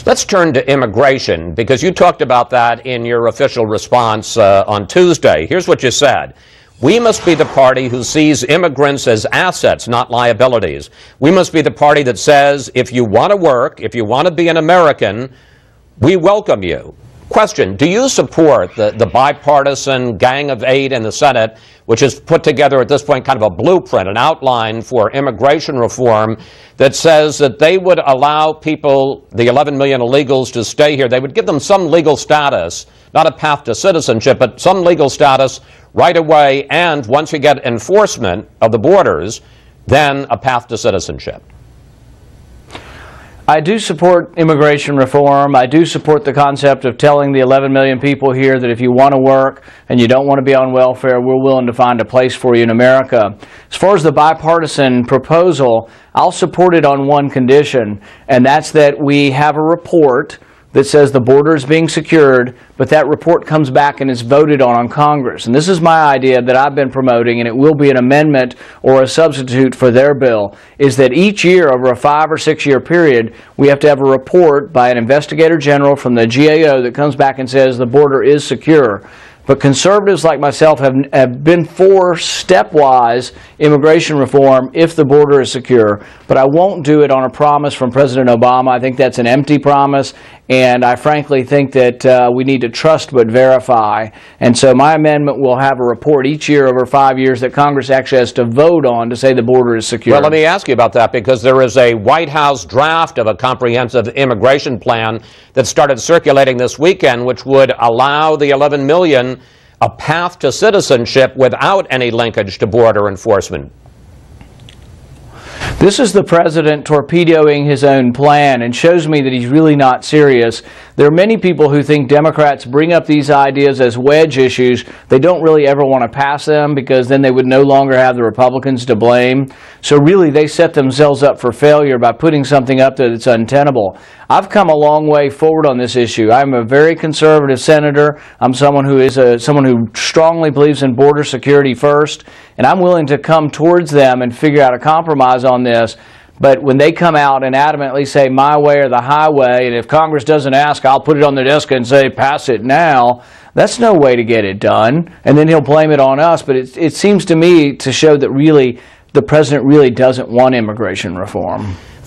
Let's turn to immigration, because you talked about that in your official response on Tuesday. Here's what you said. We must be the party who sees immigrants as assets, not liabilities. We must be the party that says, if you want to work, if you want to be an American, we welcome you. Question, do you support the bipartisan Gang of Eight in the Senate, which has put together at this point kind of a blueprint, an outline for immigration reform that says that they would allow people, the 11 million illegals, to stay here? They would give them some legal status, not a path to citizenship, but some legal status right away, and once you get enforcement of the borders, then a path to citizenship. I do support immigration reform. I do support the concept of telling the 11 million people here that if you want to work and you don't want to be on welfare, we're willing to find a place for you in America. As far as the bipartisan proposal, I'll support it on one condition, and that's that we have a report that says the border is being secured, but that report comes back and is voted on Congress. And this is my idea that I've been promoting, and it will be an amendment or a substitute for their bill, is that each year over a 5 or 6 year period, we have to have a report by an investigator general from the GAO that comes back and says the border is secure. But conservatives like myself have been for stepwise immigration reform if the border is secure. But I won't do it on a promise from President Obama. I think that's an empty promise. And I frankly think that we need to trust but verify. And so my amendment will have a report each year over 5 years that Congress actually has to vote on to say the border is secure. Well, let me ask you about that, because there is a White House draft of a comprehensive immigration plan that started circulating this weekend, which would allow the 11 million a path to citizenship without any linkage to border enforcement. This is the president torpedoing his own plan and shows me that he's really not serious. There are many people who think Democrats bring up these ideas as wedge issues. They don't really ever want to pass them because then they would no longer have the Republicans to blame. So really they set themselves up for failure by putting something up that's untenable. I've come a long way forward on this issue. I'm a very conservative senator. I'm someone who strongly believes in border security first, and I'm willing to come towards them and figure out a compromise on this. But when they come out and adamantly say my way or the highway, and if Congress doesn't ask, I'll put it on the desk and say pass it now, that's no way to get it done. And then he'll blame it on us. But it seems to me to show that really the president really doesn't want immigration reform.